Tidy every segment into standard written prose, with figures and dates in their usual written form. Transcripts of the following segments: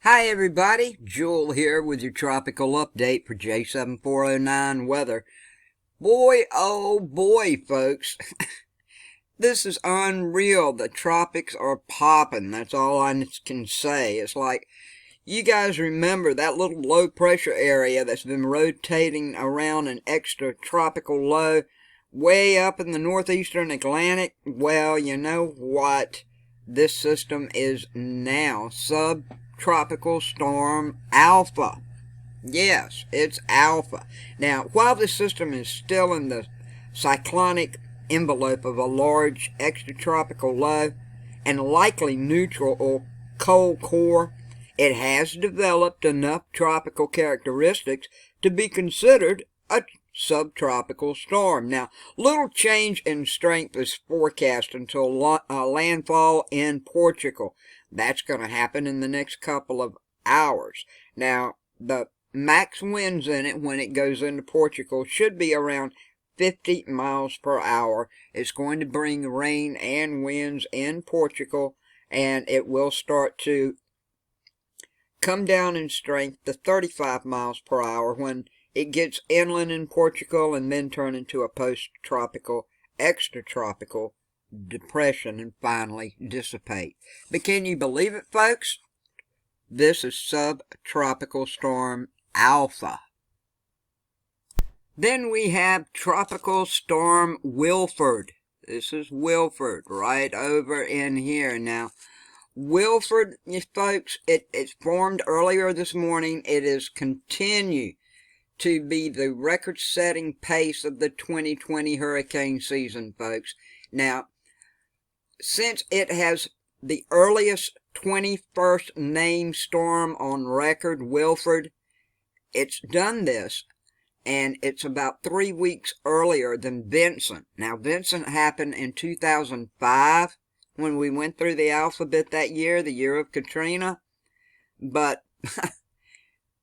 Hi everybody, Jewel here with your tropical update for J7409 weather. Boy, oh boy, folks, this is unreal. The tropics are popping. That's all I can say. It's like, you guys remember that little low pressure area that's been rotating around an extra tropical low way up in the northeastern Atlantic? Well, you know what? This system is now subtropical storm Alpha. Yes, it's Alpha. Now, while this system is still in the cyclonic envelope of a large extratropical low and likely neutral or cold core, it has developed enough tropical characteristics to be considered a subtropical storm. Now, little change in strength is forecast until landfall in Portugal. That's going to happen in the next couple of hours. Now, the max winds in it when it goes into Portugal should be around 50 miles per hour. It's going to bring rain and winds in Portugal, and it will start to come down in strength to 35 miles per hour when it gets inland in Portugal and then turn into a post-tropical, extratropical depression and finally dissipate. But can you believe it, folks? This is subtropical storm Alpha. Then we have tropical storm Wilford. This is Wilford right over in here. Now, Wilford, folks, it's formed earlier this morning. It is continued to be the record-setting pace of the 2020 hurricane season, folks. Now, since it has the earliest 21st named storm on record, Wilford, it's done this, and it's about 3 weeks earlier than Vincent. Now, Vincent happened in 2005 when we went through the alphabet that year, the year of Katrina. But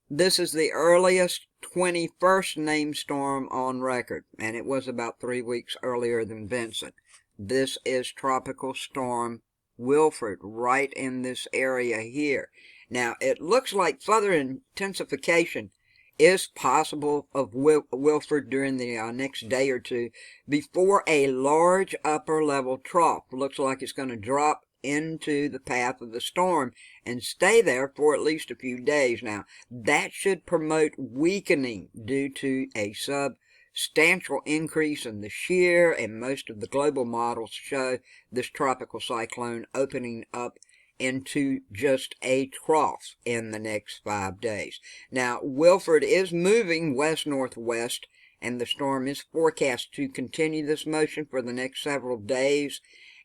this is the earliest 21st named storm on record, and it was about 3 weeks earlier than Vincent. This is Tropical Storm Wilford right in this area here. Now, it looks like further intensification is possible of Wilford during the next day or two before a large upper level trough. Looks like it's going to drop into the path of the storm and stay there for at least a few days. Now, that should promote weakening due to a substantial increase in the shear, and most of the global models show this tropical cyclone opening up into just a trough in the next 5 days. Now, Wilford is moving west-northwest, and the storm is forecast to continue this motion for the next several days,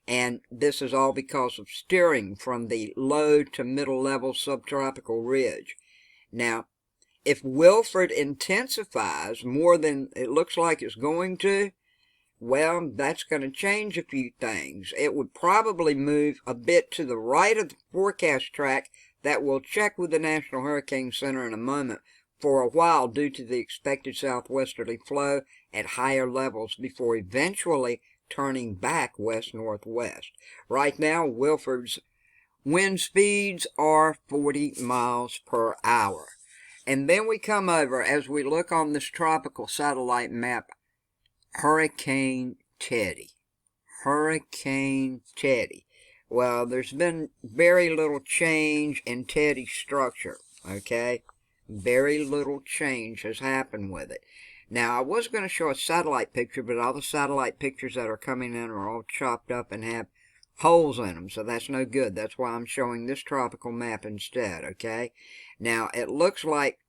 and this is all because of steering from the low to middle level subtropical ridge. Now, if Wilford intensifies more than it looks like it's going to, well, that's going to change a few things. It would probably move a bit to the right of the forecast track that we'll check with the National Hurricane Center in a moment for a while due to the expected southwesterly flow at higher levels before eventually turning back west-northwest. Right now, Wilford's wind speeds are 40 miles per hour. And then we come over, as we look on this tropical satellite map, Hurricane Teddy. Hurricane Teddy. Well, there's been very little change in Teddy's structure, okay? Very little change has happened with it. Now, I was going to show a satellite picture, but all the satellite pictures that are coming in are all chopped up and have holes in them, so that's no good. That's why I'm showing this tropical map instead, okay? Now, it looks like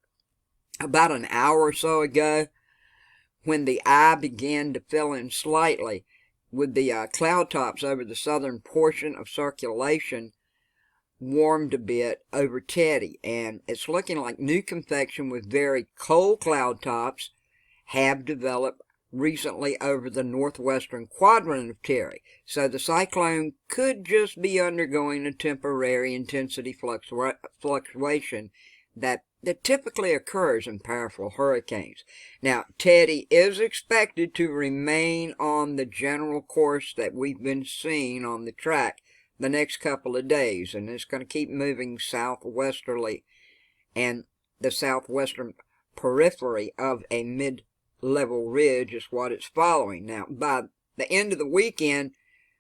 about an hour or so ago, when the eye began to fill in slightly with the cloud tops over the southern portion of circulation warmed a bit over Teddy, and it's looking like new convection with very cold cloud tops have developed recently over the northwestern quadrant of Teddy. So the cyclone could just be undergoing a temporary intensity fluctuation that typically occurs in powerful hurricanes. Now, Teddy is expected to remain on the general course that we've been seeing on the track the next couple of days, and it's going to keep moving southwesterly, and the southwestern periphery of a mid-level ridge is what it's following. Now, by the end of the weekend,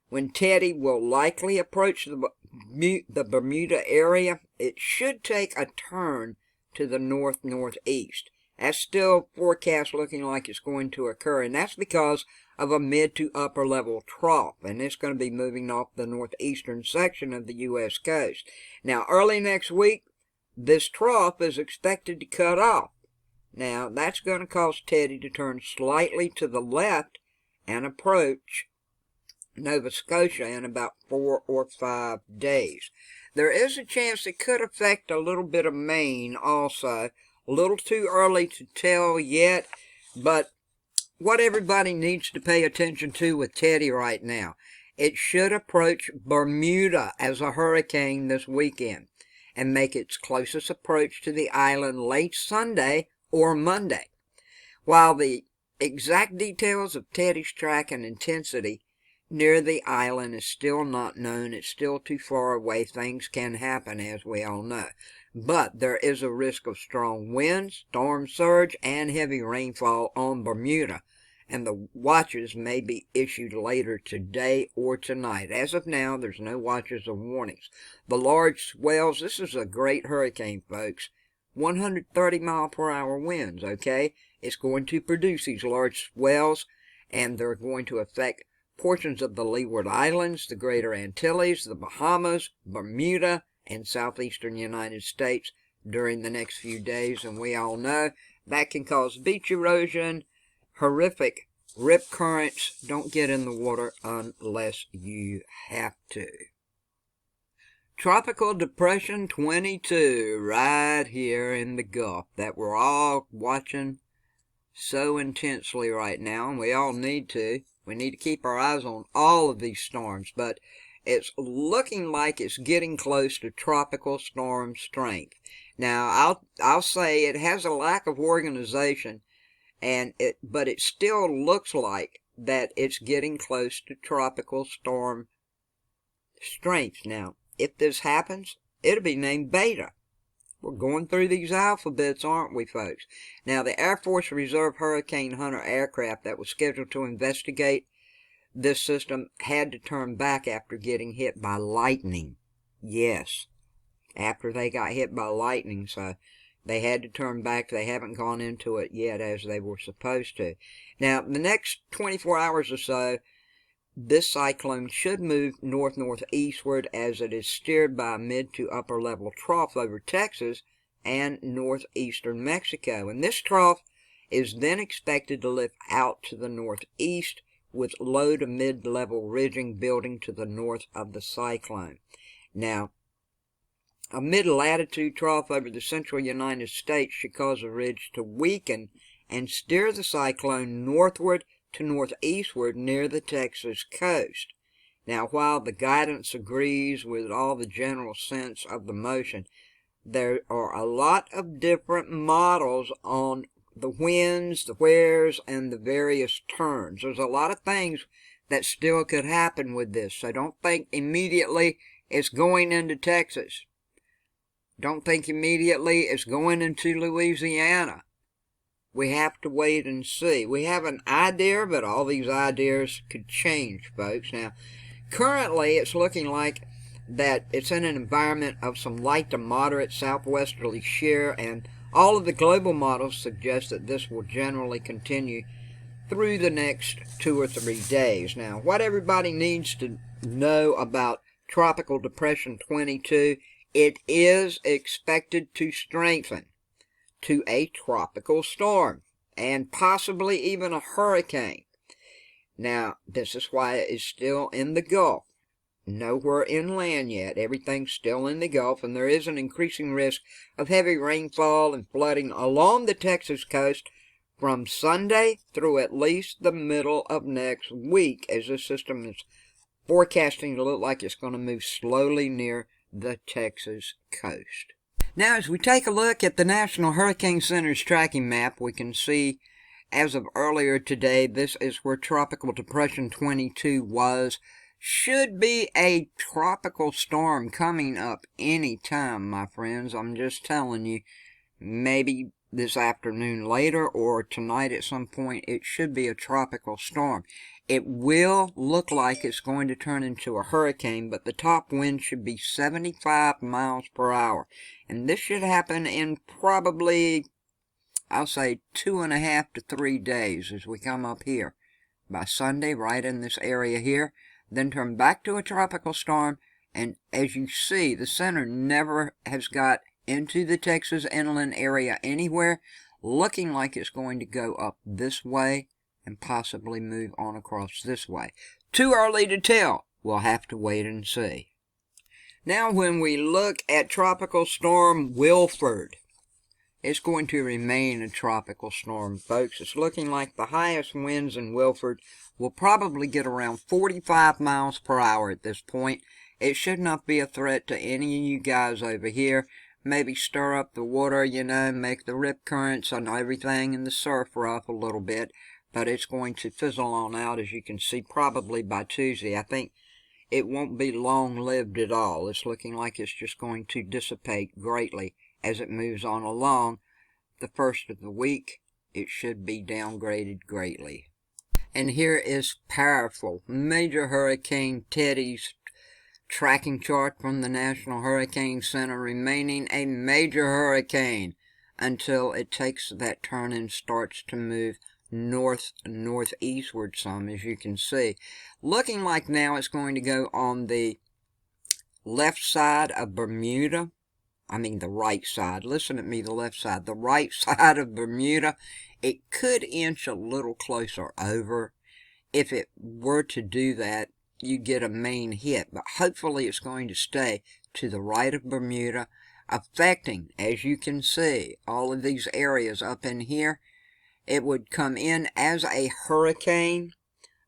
when Teddy will likely approach the Bermuda area, it should take a turn to the north-northeast. That's still forecast looking like it's going to occur, and that's because of a mid to upper level trough, and it's going to be moving off the northeastern section of the U.S. coast. Now, early next week, this trough is expected to cut off. Now, that's going to cause Teddy to turn slightly to the left and approach Nova Scotia in about 4 or 5 days. There is a chance it could affect a little bit of Maine also. A little too early to tell yet, but what everybody needs to pay attention to with Teddy right now, it should approach Bermuda as a hurricane this weekend and make its closest approach to the island late Sunday or Monday. While the exact details of Teddy's track and intensity near the island is still not known, it's still too far away, things can happen as we all know. But there is a risk of strong winds, storm surge, and heavy rainfall on Bermuda, and the watches may be issued later today or tonight. As of now, there's no watches or warnings. The large swells, this is a great hurricane, folks. 130-mile-per-hour winds, okay? It's going to produce these large swells, and they're going to affect portions of the Leeward Islands, the Greater Antilles, the Bahamas, Bermuda, and southeastern United States during the next few days, and we all know that can cause beach erosion, horrific rip currents. Don't get in the water unless you have to. Tropical Depression 22 right here in the Gulf that we're all watching so intensely right now, and we all need to. We need to keep our eyes on all of these storms, but it's looking like it's getting close to tropical storm strength. Now, I'll say it has a lack of organization, but it still looks like that it's getting close to tropical storm strength. Now, if this happens, it'll be named Beta. We're going through these alphabets, aren't we, folks? Now, the Air Force Reserve Hurricane Hunter aircraft that was scheduled to investigate this system had to turn back after getting hit by lightning. Yes, after they got hit by lightning, so they had to turn back. They haven't gone into it yet as they were supposed to. Now, the next 24 hours or so, this cyclone should move north-northeastward as it is steered by a mid to upper level trough over Texas and northeastern Mexico. And this trough is then expected to lift out to the northeast with low to mid-level ridging building to the north of the cyclone. Now, a mid-latitude trough over the central United States should cause a ridge to weaken and steer the cyclone northward to northeastward near the Texas coast. Now, while the guidance agrees with all the general sense of the motion, there are a lot of different models on the winds, the wheres, and the various turns. There's a lot of things that still could happen with this, so don't think immediately it's going into Texas. Don't think immediately it's going into Louisiana. We have to wait and see. We have an idea, but all these ideas could change, folks. Now, currently, it's looking like that it's in an environment of some light to moderate southwesterly shear, and all of the global models suggest that this will generally continue through the next 2 or 3 days. Now, what everybody needs to know about Tropical Depression 22, it is expected to strengthen to a tropical storm and possibly even a hurricane. Now, this is why it is still in the Gulf. Nowhere inland yet. Everything's still in the Gulf, and there is an increasing risk of heavy rainfall and flooding along the Texas coast from Sunday through at least the middle of next week, as this system is forecasting to look like it's going to move slowly near the Texas coast. Now, as we take a look at the National Hurricane Center's tracking map, we can see, as of earlier today, this is where Tropical Depression 22 was Should be a tropical storm coming up any time, my friends. I'm just telling you, maybe this afternoon later or tonight at some point, it should be a tropical storm. It will look like it's going to turn into a hurricane, but the top wind should be 75 miles per hour. And this should happen in probably, I'll say, 2.5 to 3 days as we come up here. By Sunday, right in this area here, then turn back to a tropical storm. And as you see, the center never has got into the Texas inland area anywhere, looking like it's going to go up this way and possibly move on across this way. Too early to tell. We'll have to wait and see. Now when we look at Tropical Storm Wilford, it's going to remain a tropical storm, folks. It's looking like the highest winds in Wilford will probably get around 45 miles per hour at this point. It should not be a threat to any of you guys over here. Maybe stir up the water, you know, make the rip currents and everything in the surf rough a little bit. But it's going to fizzle on out, as you can see, probably by Tuesday. I think it won't be long-lived at all. It's looking like it's just going to dissipate greatly as it moves on along. The first of the week, it should be downgraded greatly. And here is powerful Major Hurricane Teddy's tracking chart from the National Hurricane Center, remaining a major hurricane until it takes that turn and starts to move northeastward some, as you can see. Looking like now it's going to go on the left side of Bermuda. I mean the right side. Listen at me, the left side. The right side of Bermuda. It could inch a little closer over. If it were to do that, you get a main hit. But hopefully it's going to stay to the right of Bermuda, affecting, as you can see, all of these areas up in here. It would come in as a hurricane.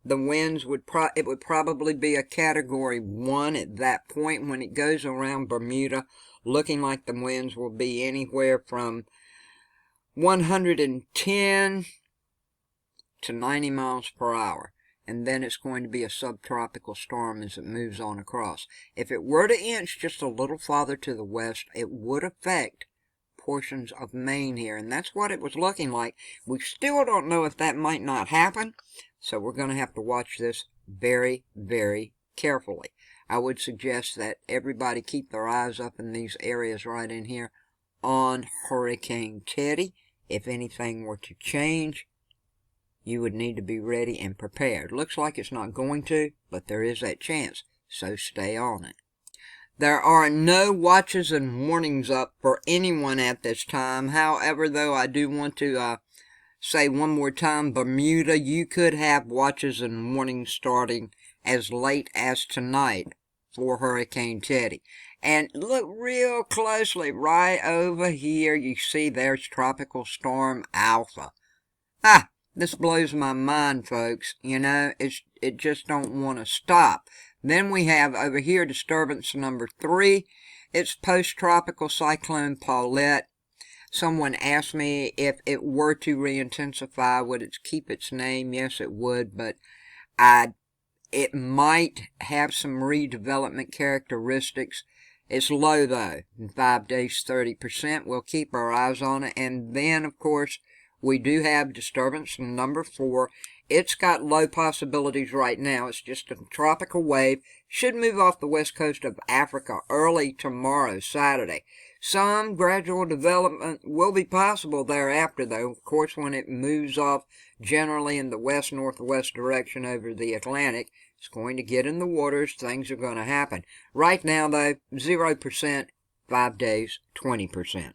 The winds would probably be a Category 1 at that point when it goes around Bermuda, looking like the winds will be anywhere from 110 to 90 miles per hour. And then it's going to be a subtropical storm as it moves on across. If it were to inch just a little farther to the west, it would affect portions of Maine here, and that's what it was looking like. We still don't know if that might not happen, so we're going to have to watch this very, very carefully. I would suggest that everybody keep their eyes up in these areas right in here on Hurricane Teddy. If anything were to change, you would need to be ready and prepared. Looks like it's not going to, but there is that chance, so stay on it. There are no watches and warnings up for anyone at this time. However, though, I do want to say one more time, Bermuda, you could have watches and warnings starting as late as tonight for Hurricane Teddy. And look real closely right over here. You see there's Tropical Storm Alpha. This blows my mind, folks. You know, it just don't want to stop. Then we have over here disturbance number 3. It's post-tropical cyclone Paulette. Someone asked me if it were to re-intensify, would it keep its name? Yes, it would, but it might have some redevelopment characteristics. It's low, though. In 5 days, 30%. We'll keep our eyes on it. And then, of course, we do have disturbance number 4. It's got low possibilities right now. It's just a tropical wave. Should move off the west coast of Africa early tomorrow, Saturday. Some gradual development will be possible thereafter, though. Of course, when it moves off generally in the west-northwest direction over the Atlantic, it's going to get in the waters. Things are going to happen. Right now, though, 0%. 5 days, 20%.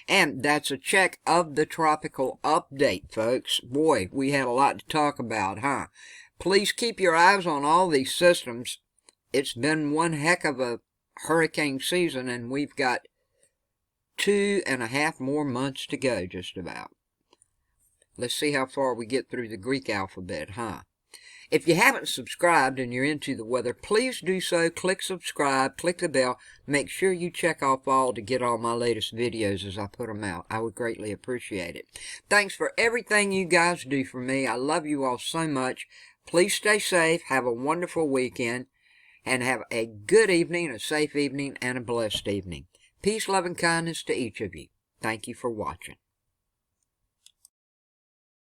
And that's a check of the tropical update, folks. Boy, we had a lot to talk about, huh? Please keep your eyes on all these systems. It's been one heck of a hurricane season, and we've got 2.5 more months to go, just about. Let's see how far we get through the Greek alphabet, huh? If you haven't subscribed and you're into the weather, please do so. Click subscribe, click the bell. Make sure you check off all to get all my latest videos as I put them out. I would greatly appreciate it. Thanks for everything you guys do for me. I love you all so much. Please stay safe. Have a wonderful weekend. and have a good evening, a safe evening, and a blessed evening. Peace, love, and kindness to each of you. Thank you for watching.